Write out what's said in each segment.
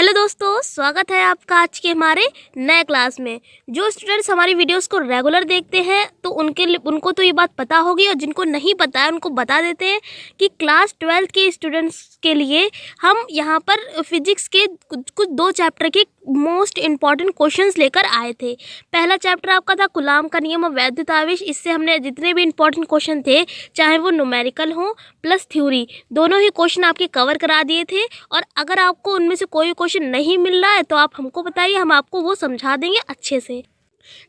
Hello दोस्तों, स्वागत है आपका आज के हमारे नए क्लास में। जो स्टूडेंट्स हमारी वीडियोस को रेगुलर देखते हैं तो उनको तो ये बात पता होगी, और जिनको नहीं पता है उनको बता देते हैं कि क्लास 12th के स्टूडेंट्स के लिए हम यहाँ पर फिजिक्स के कुछ 2 चैप्टर के मोस्ट इम्पॉर्टेंट क्वेश्चंस लेकर आए थे। पहला चैप्टर आपका था कूलाम का नियम और वैद्युत आवेश। इससे हमने जितने भी इम्पॉर्टेंट क्वेश्चन थे, चाहे वो न्यूमेरिकल हो प्लस थ्योरी, दोनों ही क्वेश्चन आपके कवर करा दिए थे। और अगर आपको उनमें से कोई क्वेश्चन नहीं मिल रहा है तो आप हमको बताइए, हम आपको वो समझा देंगे अच्छे से।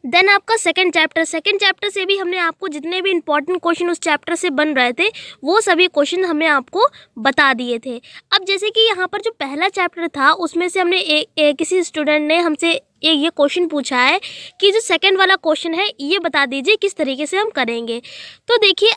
देन आपका सेकंड चैप्टर से भी हमने आपको जितने भी इंपॉर्टेंट क्वेश्चन उस चैप्टर से बन रहे थे वो सभी क्वेश्चन हमने आपको बता दिए थे। अब जैसे कि यहाँ पर जो पहला चैप्टर था उसमें से हमने किसी स्टूडेंट ने हमसे ये क्वेश्चन पूछा है कि जो सेकंड वाला क्वेश्चन है ये बता दीजिए किस तरीके से हम करेंगे। तो देखिए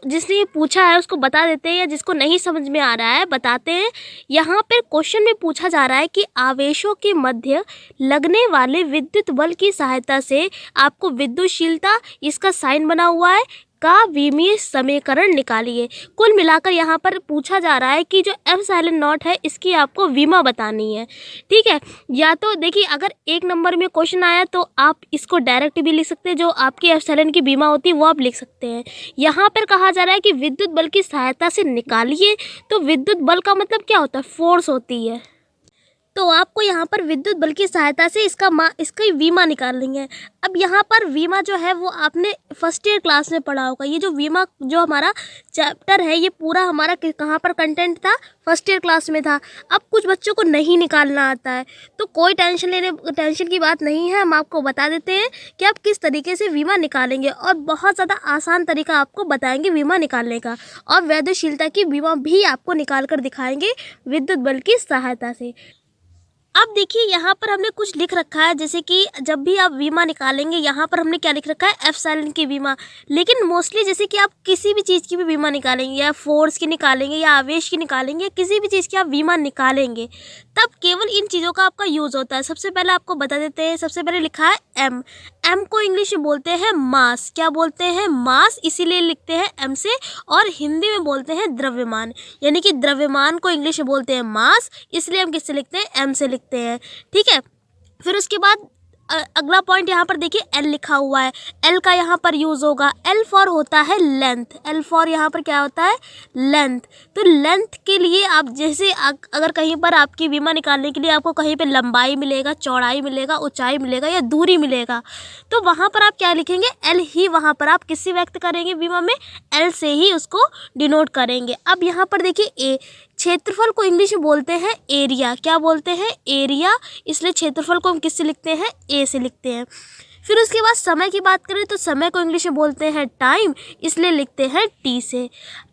जिसने ये पूछा है उसको बता देते हैं, या जिसको नहीं समझ में आ रहा है बताते हैं। यहाँ पर क्वेश्चन में पूछा जा रहा है कि आवेशों के मध्य लगने वाले विद्युत बल की सहायता से आपको विद्युतशीलता, इसका साइन बना हुआ है, का विमीय समीकरण निकालिए। कुल मिलाकर यहाँ पर पूछा जा रहा है कि जो एप्सिलॉन नॉट है इसकी आपको विमा बतानी है। ठीक है, या तो देखिए अगर 1 नंबर में क्वेश्चन आया तो आप इसको डायरेक्ट भी लिख सकते हैं, जो आपकी एप्सिलॉन की विमा होती है वो आप लिख सकते हैं। यहाँ पर कहा जा रहा है कि विद्युत बल की सहायता से निकालिए, तो विद्युत बल का मतलब क्या होता है? फोर्स होती है। तो आपको यहाँ पर विद्युत बल की सहायता से इसका वीमा निकाल लेंगे। अब यहाँ पर वीमा जो है वो आपने फर्स्ट ईयर क्लास में पढ़ा होगा। ये जो वीमा जो हमारा चैप्टर है ये पूरा हमारा कहाँ पर कंटेंट था? फर्स्ट ईयर क्लास में था। अब कुछ बच्चों को नहीं निकालना आता है तो कोई टेंशन की बात नहीं है, हम आपको बता देते हैं कि आप किस तरीके से वीमा निकालेंगे, और बहुत ज़्यादा आसान तरीका आपको बताएंगे वीमा निकालने का, और वैद्युतशीलता की वीमा भी आपको निकाल कर दिखाएंगे विद्युत बल की सहायता से। अब देखिए यहाँ पर हमने कुछ लिख रखा है, जैसे कि जब भी आप बीमा निकालेंगे यहाँ पर हमने क्या लिख रखा है? एप्सिलॉन की बीमा। लेकिन मोस्टली जैसे कि आप किसी भी चीज़ की भी बीमा निकालेंगे, या फोर्स की निकालेंगे, या आवेश की निकालेंगे, या किसी भी चीज़ की आप बीमा निकालेंगे तब केवल इन चीज़ों का आपका यूज़ होता है। सबसे पहले आपको बता देते हैं, सबसे पहले लिखा है एम को इंग्लिश में बोलते हैं मास। क्या बोलते हैं? मास, इसीलिए लिखते हैं एम से। और हिंदी में बोलते हैं द्रव्यमान, यानी कि द्रव्यमान को इंग्लिश में बोलते हैं मास, इसलिए हम किससे लिखते हैं? एम से लिखते हैं। ठीक है, फिर उसके बाद अगला पॉइंट यहाँ पर देखिए एल लिखा हुआ है। एल का यहाँ पर यूज़ होगा, एल फॉर होता है लेंथ। एल फॉर यहाँ पर क्या होता है? लेंथ। तो लेंथ के लिए आप जैसे अगर कहीं पर आपकी बीमा निकालने के लिए आपको कहीं पे लंबाई मिलेगा, चौड़ाई मिलेगा, ऊंचाई मिलेगा, या दूरी मिलेगा, तो वहाँ पर आप क्या लिखेंगे? एल ही वहाँ पर आप किससे व्यक्त करेंगे बीमा में? एल से ही उसको डिनोट करेंगे। अब यहाँ पर देखिए ए, क्षेत्रफल को इंग्लिश में बोलते हैं एरिया। क्या बोलते हैं? एरिया, इसलिए क्षेत्रफल को हम किससे लिखते हैं? ए से लिखते हैं। फिर उसके बाद समय की बात करें तो समय को इंग्लिश में बोलते हैं टाइम, इसलिए लिखते हैं टी से।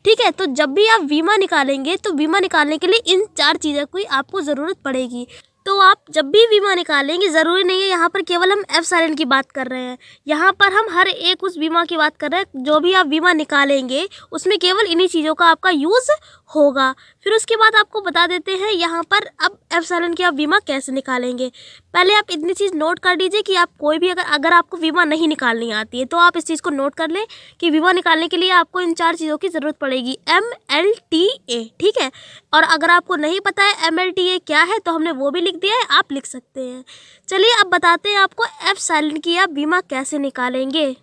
ठीक है, तो जब भी आप बीमा निकालेंगे तो बीमा निकालने के लिए इन 4 चीज़ों की आपको ज़रूरत पड़ेगी। तो आप जब भी बीमा निकालेंगे, ज़रूरी नहीं है यहाँ पर केवल हम एप्सिलॉन की बात कर रहे हैं, यहाँ पर हम हर एक उस बीमा की बात कर रहे हैं। जो भी आप बीमा निकालेंगे उसमें केवल इन्हीं चीज़ों का आपका यूज़ होगा। फिर उसके बाद आपको बता देते हैं यहाँ पर अब एप्सिलॉन की आप बीमा कैसे निकालेंगे। पहले आप इतनी चीज़ नोट कर लीजिए कि आप कोई भी अगर आपको बीमा नहीं निकालनी आती है तो आप इस चीज़ को नोट कर लें कि बीमा निकालने के लिए आपको इन 4 चीज़ों की ज़रूरत पड़ेगी, MLTA। ठीक है, और अगर आपको नहीं पता है MLTA क्या है तो हमने वो भी लिख दिया है, आप लिख सकते हैं। चलिए अब बताते हैं आपको एप्सिलॉन की आप बीमा कैसे निकालेंगे।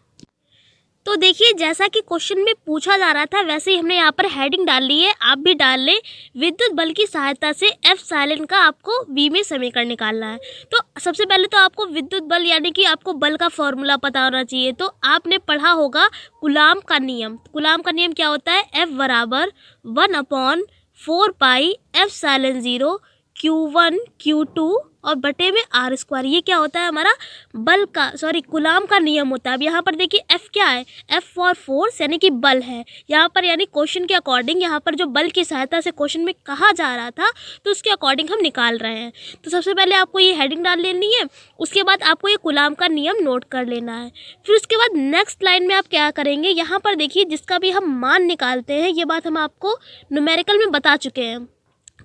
तो देखिए जैसा कि क्वेश्चन में पूछा जा रहा था वैसे ही हमने यहाँ पर हेडिंग डाल ली है, आप भी डाल लें। विद्युत बल की सहायता से एप्सिलॉन का आपको विमीय समीकरण निकालना है। तो सबसे पहले तो आपको विद्युत बल यानी कि आपको बल का फॉर्मूला पता होना चाहिए। तो आपने पढ़ा होगा कूलाम का नियम। कूलाम का नियम क्या होता है? F बराबर 1/4 पाई एप्सिलॉन 0 Q1 Q2 और बटे में R²। ये क्या होता है? हमारा बल का कूलाम का नियम होता है। अब यहाँ पर देखिए F क्या है? F फॉर फोर्स यानी कि बल है यहाँ पर, यानी क्वेश्चन के अकॉर्डिंग यहाँ पर जो बल की सहायता से क्वेश्चन में कहा जा रहा था तो उसके अकॉर्डिंग हम निकाल रहे हैं। तो सबसे पहले आपको ये हेडिंग डाल लेनी है, उसके बाद आपको ये कूलाम का नियम नोट कर लेना है। फिर उसके बाद नेक्स्ट लाइन में आप क्या करेंगे? यहाँ पर देखिए जिसका भी हम मान निकालते हैं, ये बात हम आपको न्यूमेरिकल में बता चुके हैं।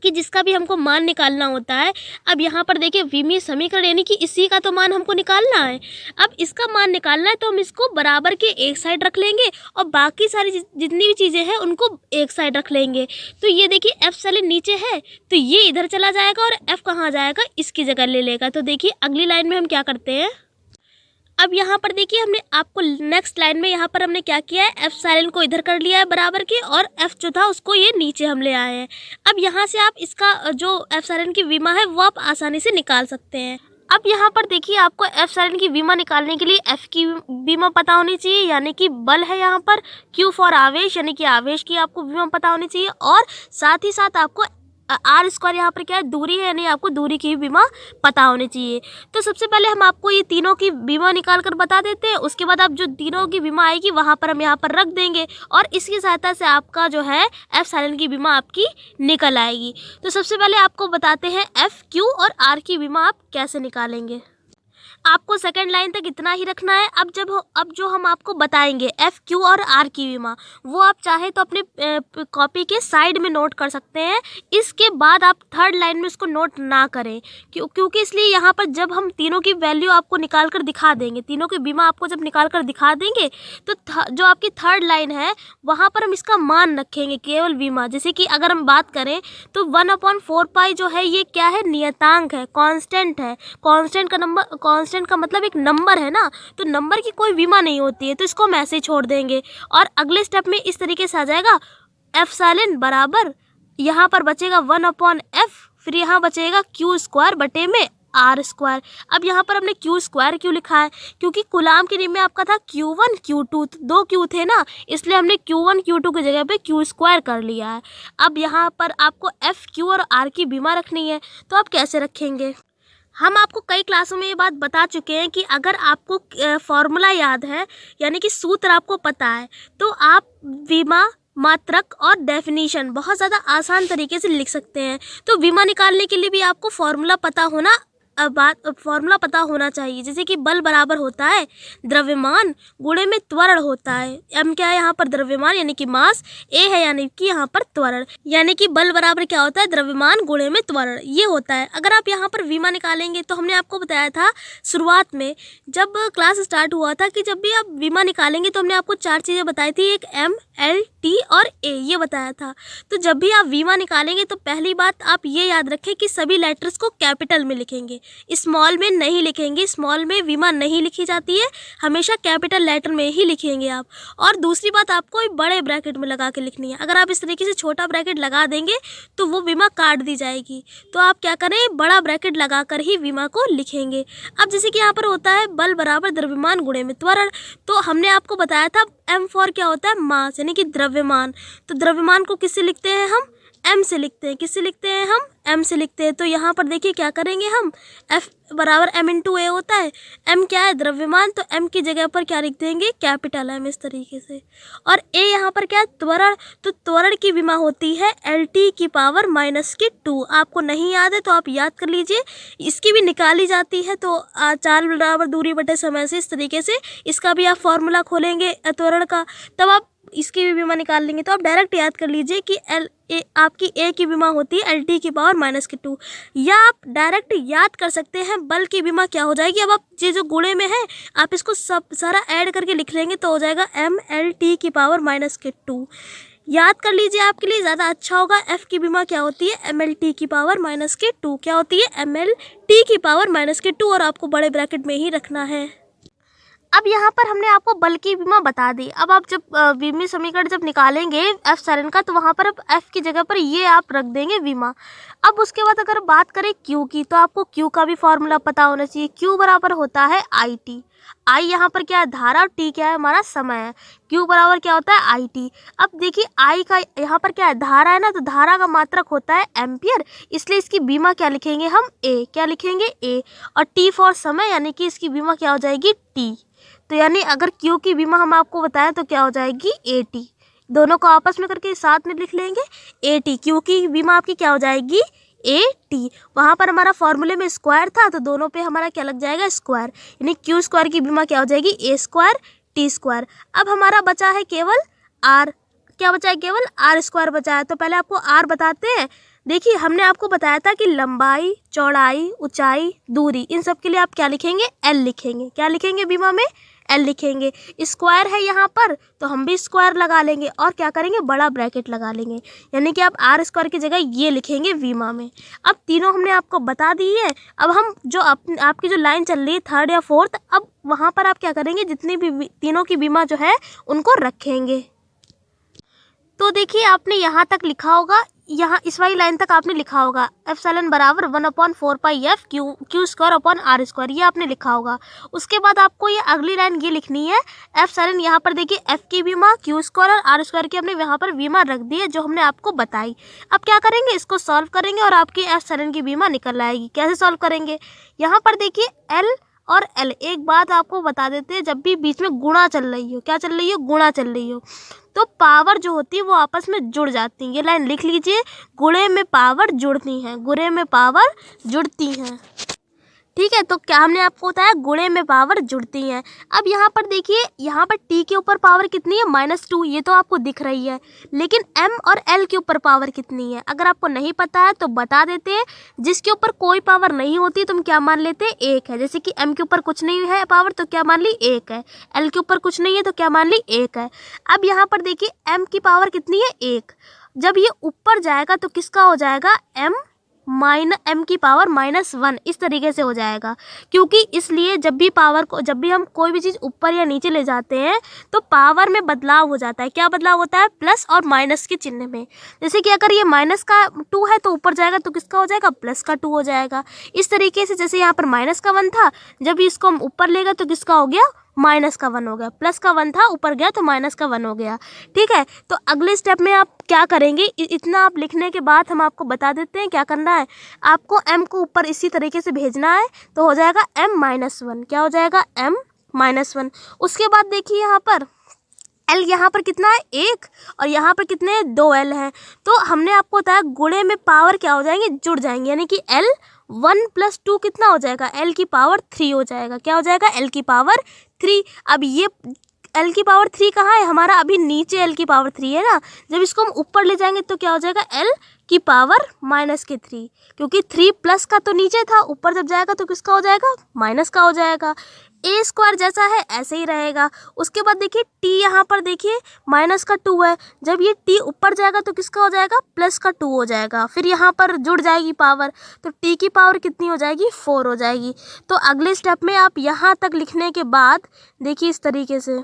कि जिसका भी हमको मान निकालना होता है। अब यहाँ पर देखिए विमीय समीकरण यानी कि इसी का तो मान हमको निकालना है। अब इसका मान निकालना है तो हम इसको बराबर के एक साइड रख लेंगे और बाकी सारी जितनी भी चीज़ें हैं उनको एक साइड रख लेंगे। तो ये देखिए एप्सिलॉन नीचे है तो ये इधर चला जाएगा और एफ कहाँ जाएगा, इसकी जगह ले लेगा। तो देखिए अगली लाइन में हम क्या करते हैं, अब यहाँ पर देखिए हमने आपको नेक्स्ट लाइन में यहाँ पर हमने क्या किया है, एप्सिलॉन को इधर कर लिया है बराबर के और एफ जो था उसको ये नीचे हम ले आए हैं। अब यहाँ से आप इसका जो एप्सिलॉन की विमा है वो आप आसानी से निकाल सकते हैं। अब यहाँ पर देखिए आपको एप्सिलॉन की विमा निकालने के लिए एफ की विमा पता होनी चाहिए यानी कि बल है, यहाँ पर क्यू फॉर आवेश यानी कि आवेश की आपको विमा पता होनी चाहिए और साथ ही साथ आपको आर स्क्वायर यहाँ पर क्या है, दूरी है यानी आपको दूरी की बीमा पता होनी चाहिए। तो सबसे पहले हम आपको ये तीनों की बीमा निकाल कर बता देते हैं, उसके बाद आप जो तीनों की बीमा आएगी वहाँ पर हम यहाँ पर रख देंगे और इसकी सहायता से आपका जो है एप्सिलॉन की बीमा आपकी निकल आएगी। तो सबसे पहले आपको बताते हैं एफ क्यू और आर की बीमा आप कैसे निकालेंगे। आपको सेकंड लाइन तक इतना ही रखना है। अब जो हम आपको बताएंगे एफ क्यू और आर की विमा, वो आप चाहे तो अपने कॉपी के साइड में नोट कर सकते हैं। इसके बाद आप थर्ड लाइन में इसको नोट ना करें क्योंकि इसलिए यहाँ पर जब हम तीनों की वैल्यू आपको निकाल कर दिखा देंगे, तीनों की बीमा आपको जब निकाल कर दिखा देंगे तो जो आपकी थर्ड लाइन है वहाँ पर हम इसका मान रखेंगे केवल बीमा। जैसे कि अगर हम बात करें तो 1/4 जो है ये क्या है, नियतांक है, कांस्टेंट है। कांस्टेंट का मतलब एक नंबर है ना, तो नंबर की कोई बीमा नहीं होती है तो इसको हम ऐसे ही छोड़ देंगे। और अगले स्टेप में इस तरीके से आ जाएगा एप्सिलॉन बराबर यहाँ पर बचेगा 1/f, फिर यहाँ बचेगा क्यू स्क्वायर बटे में आर स्क्वायर। अब यहाँ पर हमने क्यू स्क्वायर क्यों लिखा है, क्योंकि कूलाम के नियम में आपका था Q1 Q2, दो क्यू थे ना, इसलिए हमने Q1 Q2 की जगह पे क्यू स्क्वायर कर लिया है। अब यहाँ पर आपको एफ क्यू और आर की बीमा रखनी है, तो आप कैसे रखेंगे। हम आपको कई क्लासों में ये बात बता चुके हैं कि अगर आपको फॉर्मूला याद है यानी कि सूत्र आपको पता है तो आप बीमा मात्रक और डेफिनीशन बहुत ज़्यादा आसान तरीके से लिख सकते हैं। तो बीमा निकालने के लिए भी आपको फॉर्मूला पता होना चाहिए। जैसे कि बल बराबर होता है द्रव्यमान गुणे में त्वरण होता है। एम क्या है यहाँ पर, द्रव्यमान यानी कि मास, ए है यानी कि यहाँ पर त्वरण, यानी कि बल बराबर क्या होता है, द्रव्यमान गुणे में त्वरण, ये होता है। अगर आप यहाँ पर बीमा निकालेंगे तो हमने आपको बताया था शुरुआत में जब क्लास स्टार्ट हुआ था कि जब भी आप बीमा निकालेंगे तो हमने आपको 4 चीज़ें बताई थी, एक एम एल टी और ए, ये बताया था। तो जब भी आप बीमा निकालेंगे तो पहली बात आप ये याद रखें कि सभी लेटर्स को कैपिटल में लिखेंगे, स्मॉल में नहीं लिखेंगे। स्मॉल में बीमा नहीं लिखी जाती है, हमेशा कैपिटल लेटर में ही लिखेंगे आप। और दूसरी बात आपको बड़े ब्रैकेट में लगा के लिखनी है। अगर आप इस तरीके से छोटा ब्रैकेट लगा देंगे तो वो बीमा काट दी जाएगी, तो आप क्या करें, बड़ा ब्रैकेट लगा कर ही बीमा को लिखेंगे। अब जैसे कि यहाँ पर होता है बल बराबर द्रव्यमान गुणे में त्वरण, तो हमने आपको बताया था एम फॉर क्या होता है, मास यानी कि द्रव्यमान। तो द्रव्यमान को किससे लिखते हैं हम, एम से लिखते हैं। किससे लिखते हैं हम, एम से लिखते हैं। तो यहाँ पर देखिए क्या करेंगे हम, एफ बराबर एम इंटू ए होता है। एम क्या है, द्रव्यमान, तो एम की जगह पर क्या लिख देंगे, कैपिटल एम, इस तरीके से। और ए यहाँ पर क्या है, त्वरण, तो त्वरण की विमा होती है एल टी की पावर -2। आपको नहीं याद है तो आप याद कर लीजिए, इसकी भी निकाली जाती है। तो 4 बराबर दूरी बटे समय से, इस तरीके से इसका भी आप फॉर्मूला खोलेंगे त्वरण का, तब आप इसकी भी बीमा निकाल लेंगे। तो आप डायरेक्ट याद कर लीजिए कि आपकी ए की बीमा होती है एल टी की पावर -2, या आप डायरेक्ट याद कर सकते हैं बल की बीमा क्या हो जाएगी। अब आप ये जो गुणे में है आप इसको सब सारा ऐड करके लिख लेंगे तो हो जाएगा एम एल टी की पावर -2। याद कर लीजिए, आपके लिए ज़्यादा अच्छा होगा। एफ की बीमा क्या होती है, एम एल टी की पावर -2, क्या होती है, एम एल टी की पावर -2, और आपको बड़े ब्रैकेट में ही रखना है। अब यहाँ पर हमने आपको बल की बीमा बता दी। अब आप जब विमीय समीकरण जब निकालेंगे एप्सिलॉन का, तो वहाँ पर अब एफ की जगह पर ये आप रख देंगे बीमा। अब उसके बाद अगर बात करें क्यू की, तो आपको क्यू का भी फॉर्मूला पता होना चाहिए। क्यू बराबर होता है आई टी। आई यहाँ पर क्या है, धारा, और टी क्या है, हमारा समय है। क्यू बराबर क्या होता है, आई टी। अब देखिए आई का यहाँ पर क्या है, धारा है ना, तो धारा का मात्रक होता है एम्पियर, इसलिए इसकी बीमा क्या लिखेंगे हम, ए, क्या लिखेंगे, ए। और टी फॉर समय यानी कि इसकी बीमा क्या हो जाएगी, टी। तो यानी अगर क्यू की बीमा हम आपको बताएं तो क्या हो जाएगी, ए टी। दोनों को आपस में करके साथ में लिख लेंगे, ए टी। क्यू की बीमा आपकी क्या हो जाएगी, ए टी। वहाँ पर हमारा फॉर्मूले में स्क्वायर था तो दोनों पे हमारा क्या लग जाएगा, स्क्वायर, यानी क्यू स्क्वायर की बीमा क्या हो जाएगी, ए स्क्वायर टी स्क्वायर। अब हमारा बचा है केवल आर, क्या बचा है, केवल आर स्क्वायर बचा है। तो पहले आपको आर बताते हैं, देखिए हमने आपको बताया था कि लंबाई, चौड़ाई, ऊंचाई, दूरी, इन सब के लिए आप क्या लिखेंगे, एल लिखेंगे। क्या लिखेंगे बीमा में, एल लिखेंगे। स्क्वायर है यहाँ पर तो हम भी स्क्वायर लगा लेंगे और क्या करेंगे, बड़ा ब्रैकेट लगा लेंगे, यानी कि आप आर स्क्वायर की जगह ये लिखेंगे बीमा में। अब तीनों हमने आपको बता दी है। अब हम जो आपकी जो लाइन चल रही है थर्ड या फोर्थ, अब वहाँ पर आप क्या करेंगे, जितनी भी तीनों की बीमा जो है उनको रखेंगे। तो देखिए आपने यहाँ तक लिखा होगा, यहाँ इस वाली लाइन तक आपने लिखा होगा एप्सिलॉन बराबर 1/4 pi F Q square upon R square, ये आपने लिखा होगा। उसके बाद आपको ये अगली लाइन ये लिखनी है, एप्सिलॉन, यहाँ पर देखिए एफ की बीमा, क्यू स्क्वायर और आर स्क्वायर की हमने यहाँ पर बीमा रख दी है जो हमने आपको बताई। अब क्या करेंगे, इसको सॉल्व करेंगे और आपकी एप्सिलॉन की बीमा निकल आएगी। कैसे सॉल्व करेंगे, यहाँ पर देखिए एल और एल, एक बात आपको बता देते हैं, जब भी बीच में गुणा चल रही हो, क्या चल रही हो, गुणा चल रही हो, तो पावर जो होती है वो आपस में जुड़ जाती है। ये लाइन लिख लीजिए, गुणे में पावर जुड़ती हैं, गुणे में पावर जुड़ती हैं। ठीक है, तो क्या हमने आपको बताया, गुणे में पावर जुड़ती हैं। अब यहाँ पर देखिए, यहाँ पर टी के ऊपर पावर कितनी है, -2, ये तो आपको दिख रही है, लेकिन एम और एल के ऊपर पावर कितनी है, अगर आपको नहीं पता है तो बता देते हैं। जिसके ऊपर कोई पावर नहीं होती तुम क्या मान लेते हैं, 1 है। जैसे कि एम के ऊपर कुछ नहीं है पावर तो क्या मान ली, 1 है। एल के ऊपर कुछ नहीं है तो क्या मान ली, 1 है। अब यहाँ पर देखिए एम की पावर कितनी है, 1। जब ये ऊपर जाएगा तो किसका हो जाएगा, एम की पावर -1, इस तरीके से हो जाएगा। क्योंकि इसलिए जब भी हम कोई भी चीज़ ऊपर या नीचे ले जाते हैं तो पावर में बदलाव हो जाता है। क्या बदलाव होता है, प्लस और माइनस के चिन्ह में। जैसे कि अगर ये -2 है तो ऊपर जाएगा तो किसका हो जाएगा, +2 हो जाएगा। इस तरीके से जैसे यहाँ पर -1 था, जब इसको हम ऊपर लेगा तो किसका हो गया, -1 हो गया। +1 था, ऊपर गया तो -1 हो गया। ठीक है, तो अगले स्टेप में आप क्या करेंगे, इतना आप लिखने के बाद हम आपको बता देते हैं क्या करना है। आपको m को ऊपर इसी तरीके से भेजना है, तो हो जाएगा m-1। क्या हो जाएगा, m-1। उसके बाद देखिए यहाँ पर L यहाँ पर कितना है, 1, और यहाँ पर कितने 2 L हैं। तो हमने आपको बताया गुणे में पावर क्या हो जाएंगे, जुड़ जाएंगे, यानी कि L 1 + 2 कितना हो जाएगा, L की पावर 3 हो जाएगा। क्या हो जाएगा, L की पावर 3। अब ये L की पावर 3 कहाँ है हमारा, अभी नीचे L की पावर 3 है ना। जब इसको हम ऊपर ले जाएंगे तो क्या हो जाएगा, L की पावर -3, क्योंकि 3 प्लस का तो नीचे था, ऊपर जब जाएगा तो किसका हो जाएगा, माइनस का हो जाएगा। ए स्क्वायर जैसा है ऐसे ही रहेगा। उसके बाद देखिए t, यहाँ पर देखिए -2 है, जब ये t ऊपर जाएगा तो किसका हो जाएगा, +2 हो जाएगा। फिर यहाँ पर जुड़ जाएगी पावर, तो t की पावर कितनी हो जाएगी, 4 हो जाएगी। तो अगले स्टेप में आप यहाँ तक लिखने के बाद देखिए इस तरीके से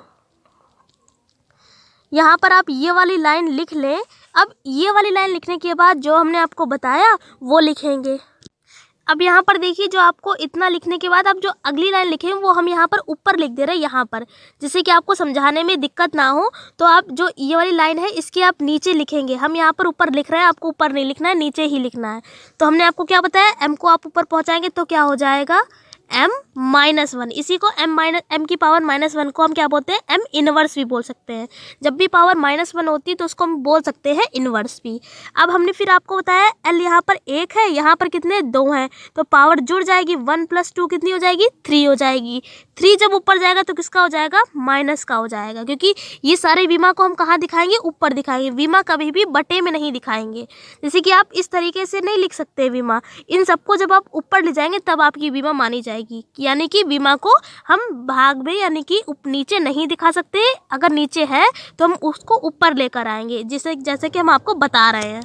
यहाँ पर आप ये वाली लाइन लिख लें। अब ये वाली लाइन लिखने के बाद जो हमने आपको बताया वो लिखेंगे। अब यहाँ पर देखिए, जो आपको इतना लिखने के बाद आप जो अगली लाइन लिखें वो हम यहाँ पर ऊपर लिख दे रहे हैं, यहाँ पर, जिससे कि आपको समझाने में दिक्कत ना हो। तो आप जो ये वाली लाइन है इसके आप नीचे लिखेंगे। हम यहाँ पर ऊपर लिख रहे हैं, आपको ऊपर नहीं लिखना है, नीचे ही लिखना है। तो हमने आपको क्या बताया, m को आप ऊपर पहुँचाएंगे तो क्या हो जाएगा, m-1। इसी को m की पावर -1 को हम क्या बोलते हैं, m इनवर्स भी बोल सकते हैं। जब भी पावर -1 होती है तो उसको हम बोल सकते हैं इनवर्स भी। अब हमने फिर आपको बताया l यहाँ पर 1 है, यहाँ पर कितने 2 हैं, तो पावर जुड़ जाएगी, 1 + 2 कितनी हो जाएगी, 3 हो जाएगी। 3 जब ऊपर जाएगा तो किसका हो जाएगा, माइनस का हो जाएगा, क्योंकि ये सारे बीमा को हम कहाँ दिखाएंगे, ऊपर दिखाएंगे। बीमा कभी भी बटे में नहीं दिखाएंगे। जैसे कि आप इस तरीके से नहीं लिख सकते बीमा, इन सबको जब आप ऊपर ले जाएंगे तब आपकी बीमा मानी जाएगी। यानी कि बीमा को हम भाग में यानी कि नीचे नहीं दिखा सकते, अगर नीचे है तो हम उसको ऊपर लेकर आएंगे, जैसे कि हम आपको बता रहे हैं।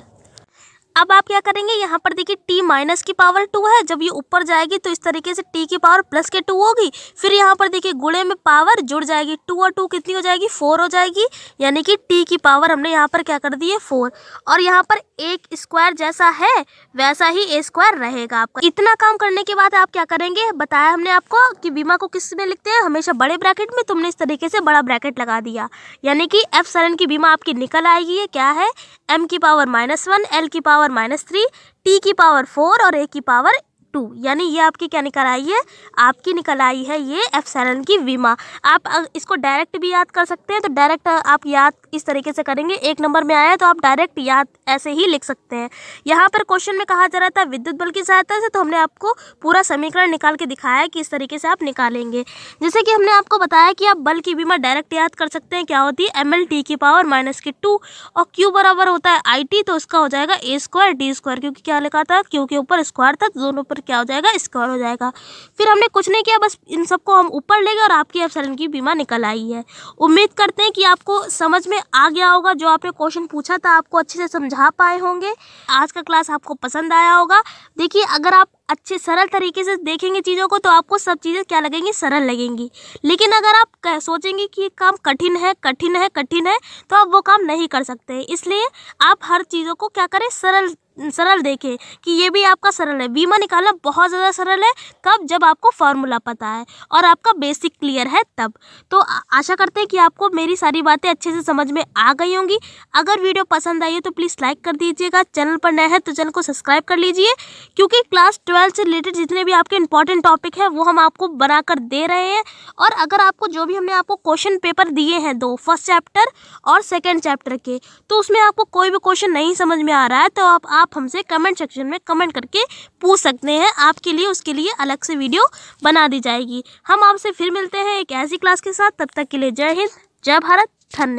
अब आप क्या करेंगे, यहाँ पर देखिए t की पावर 2 है, जब ये ऊपर जाएगी तो इस तरीके से t की पावर +2 होगी। फिर यहाँ पर देखिए गुणे में पावर जुड़ जाएगी, 2 और 2 कितनी हो जाएगी, 4 हो जाएगी, यानी कि t की पावर हमने यहाँ पर क्या कर दी है, 4। और यहाँ पर एक स्क्वायर जैसा है वैसा ही a स्क्वायर रहेगा आपका। इतना काम करने के बाद आप क्या करेंगे, बताया हमने आपको कि बीमा को किस में लिखते हैं, हमेशा बड़े ब्रैकेट में। तुमने इस तरीके से बड़ा ब्रैकेट लगा दिया, यानी कि एप्सिलॉन की बीमा आपकी निकल आएगी। ये क्या है, m की पावर -1, l की पावर -3, t की पावर 4 और a की पावर 2, यानी ये आपकी क्या निकल आई है, आपकी निकल आई है ये एप्सिलॉन की विमा। आप इसको डायरेक्ट भी याद कर सकते हैं, तो डायरेक्ट आप याद इस तरीके से करेंगे, 1 नंबर में आया तो आप डायरेक्ट याद ऐसे ही लिख सकते हैं। यहाँ पर क्वेश्चन में कहा जा रहा था विद्युत बल की सहायता से, तो हमने आपको पूरा समीकरण निकाल के दिखाया है कि इस तरीके से आप निकालेंगे। जैसे कि हमने आपको बताया कि आप बल की विमा डायरेक्ट याद कर सकते हैं, क्या होती है mL/-2, और Q बराबर होता है IT, तो उसका हो जाएगा a² d², क्योंकि क्या लिखा था, Q के ऊपर स्क्वायर था, दोनों पर क्या हो जाएगा, स्क्वायर हो जाएगा। फिर हमने कुछ नहीं किया, बस इन सबको हम ऊपर ले गए और आपकी एप्सिलॉन की विमा निकल आई है। उम्मीद करते हैं कि आपको समझ में आ गया होगा, जो आपने क्वेश्चन पूछा था आपको अच्छे से समझा पाए होंगे। आज का क्लास आपको पसंद आया होगा। देखिए, अगर आप अच्छे सरल तरीके से देखेंगे चीज़ों को तो आपको सब चीज़ें क्या लगेंगी, सरल लगेंगी। लेकिन अगर आप सोचेंगे कि ये काम कठिन है कठिन है कठिन है, तो आप वो काम नहीं कर सकते। इसलिए आप हर चीज़ों को क्या करें, सरल देखें कि ये भी आपका सरल है। बीमा निकालना बहुत ज़्यादा सरल है, कब, जब आपको फार्मूला पता है और आपका बेसिक क्लियर है तब। तो आशा करते हैं कि आपको मेरी सारी बातें अच्छे से समझ में आ गई होंगी। अगर वीडियो पसंद आई है तो प्लीज़ लाइक कर दीजिएगा, चैनल पर नए हैं तो चैनल को सब्सक्राइब कर लीजिए, क्योंकि क्लास 12 से रिलेटेड जितने भी आपके इंपॉर्टेंट टॉपिक हैं वो हम आपको बनाकर दे रहे हैं। और अगर आपको जो भी हमने आपको क्वेश्चन पेपर दिए हैं 2, फर्स्ट चैप्टर और सेकेंड चैप्टर के, तो उसमें आपको कोई भी क्वेश्चन नहीं समझ में आ रहा है तो आप हमसे कमेंट सेक्शन में कमेंट करके पूछ सकते हैं। आपके लिए उसके लिए अलग से वीडियो बना दी जाएगी। हम आपसे फिर मिलते हैं एक ऐसी क्लास के साथ। तब तक के लिए जय हिंद, जय भारत, धन्यवाद।